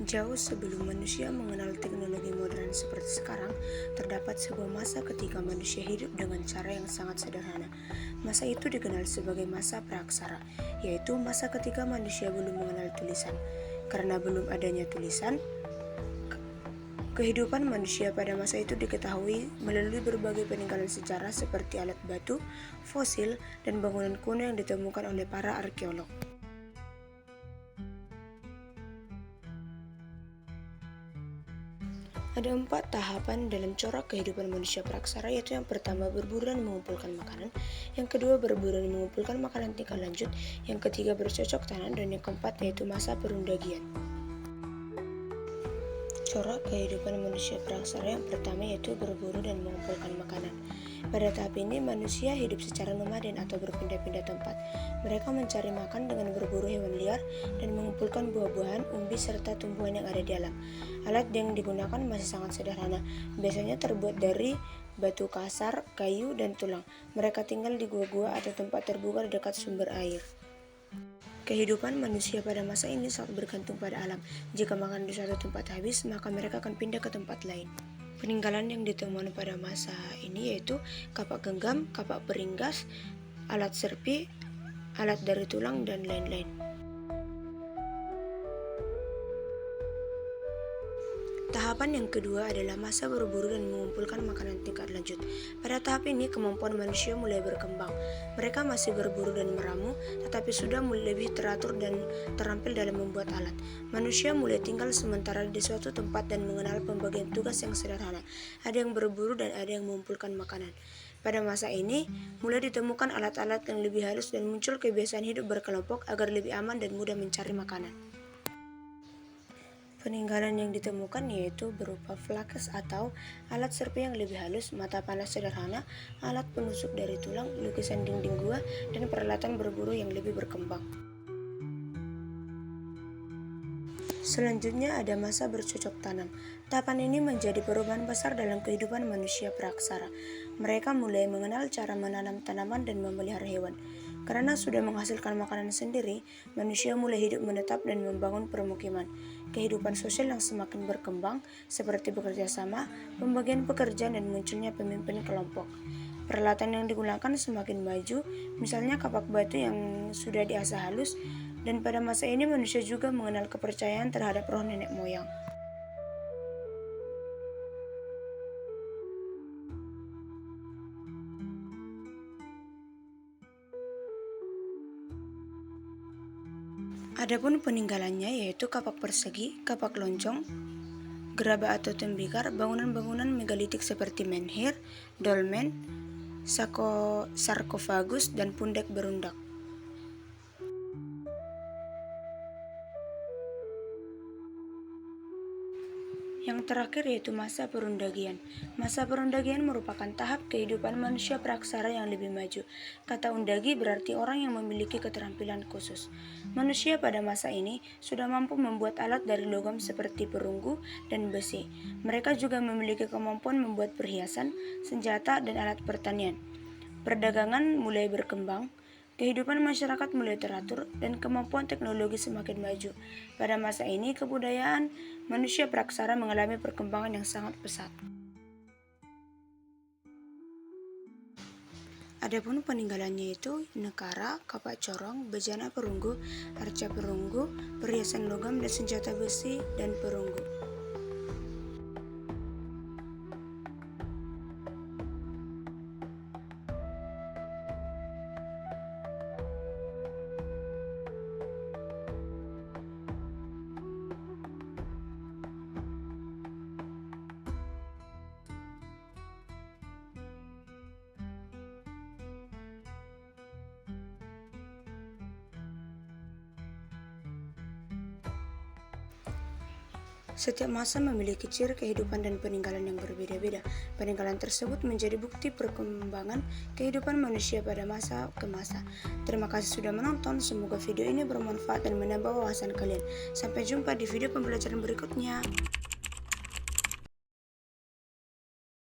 Jauh sebelum manusia mengenal teknologi modern seperti sekarang, terdapat sebuah masa ketika manusia hidup dengan cara yang sangat sederhana. Masa itu dikenal sebagai masa praaksara, yaitu masa ketika manusia belum mengenal tulisan. Karena belum adanya tulisan, kehidupan manusia pada masa itu diketahui melalui berbagai peninggalan sejarah seperti alat batu, fosil, dan bangunan kuno yang ditemukan oleh para arkeolog. Ada 4 tahapan dalam corak kehidupan manusia praksara, yaitu yang pertama berburu dan mengumpulkan makanan, yang kedua berburu dan mengumpulkan makanan tingkat lanjut, yang ketiga bercocok tanam, dan yang keempat yaitu masa perundagian. Corak kehidupan manusia praksara yang pertama yaitu berburu dan mengumpulkan makanan. Pada tahap ini manusia hidup secara nomaden atau berpindah-pindah tempat. Mereka mencari makan dengan berburu hewan liar dan mengumpulkan buah-buahan, umbi, serta tumbuhan yang ada di alam. Alat yang digunakan masih sangat sederhana, biasanya terbuat dari batu kasar, kayu, dan tulang. Mereka tinggal di gua-gua atau tempat terbuka di dekat sumber air. Kehidupan manusia pada masa ini sangat bergantung pada alam. Jika makanan di suatu tempat habis, maka mereka akan pindah ke tempat lain. Peninggalan yang ditemukan pada masa ini yaitu kapak genggam, kapak peringgas, alat serpi, alat dari tulang, dan lain-lain. Tahapan yang kedua adalah masa berburu dan mengumpulkan makanan tingkat lanjut. Pada tahap ini, kemampuan manusia mulai berkembang. Mereka masih berburu dan meramu, tetapi sudah mulai lebih teratur dan terampil dalam membuat alat. Manusia mulai tinggal sementara di suatu tempat dan mengenal pembagian tugas yang sederhana. Ada yang berburu dan ada yang mengumpulkan makanan. Pada masa ini, mulai ditemukan alat-alat yang lebih halus dan muncul kebiasaan hidup berkelompok agar lebih aman dan mudah mencari makanan. Peninggalan yang ditemukan yaitu berupa flakes atau alat serpi yang lebih halus, mata panah sederhana, alat penusuk dari tulang, lukisan dinding gua, dan peralatan berburu yang lebih berkembang. Selanjutnya ada masa bercocok tanam. Tahapan ini menjadi perubahan besar dalam kehidupan manusia praksara. Mereka mulai mengenal cara menanam tanaman dan memelihara hewan. Karena sudah menghasilkan makanan sendiri, manusia mulai hidup menetap dan membangun permukiman. Kehidupan sosial yang semakin berkembang, seperti bekerja sama, pembagian pekerjaan, dan munculnya pemimpin kelompok. Peralatan yang digunakan semakin maju, misalnya kapak batu yang sudah diasah halus, dan pada masa ini manusia juga mengenal kepercayaan terhadap roh nenek moyang. Adapun peninggalannya yaitu kapak persegi, kapak loncong, gerabah atau tembikar, bangunan-bangunan megalitik seperti menhir, dolmen, sarkofagus, dan pundak berundak. Yang terakhir yaitu masa perundagian. Masa perundagian merupakan tahap kehidupan manusia praksara yang lebih maju. Kata undagi berarti orang yang memiliki keterampilan khusus. Manusia pada masa ini sudah mampu membuat alat dari logam seperti perunggu dan besi. Mereka juga memiliki kemampuan membuat perhiasan, senjata, dan alat pertanian. Perdagangan mulai berkembang, kehidupan masyarakat mulai teratur, dan kemampuan teknologi semakin maju. Pada masa ini, kebudayaan manusia praksara mengalami perkembangan yang sangat pesat. Adapun peninggalannya itu nekara, kapak corong, bejana perunggu, arca perunggu, perhiasan logam dan senjata besi, dan perunggu. Setiap masa memiliki ciri kehidupan dan peninggalan yang berbeda-beda. Peninggalan tersebut menjadi bukti perkembangan kehidupan manusia pada masa ke masa. Terima kasih sudah menonton, semoga video ini bermanfaat dan menambah wawasan kalian. Sampai jumpa di video pembelajaran berikutnya.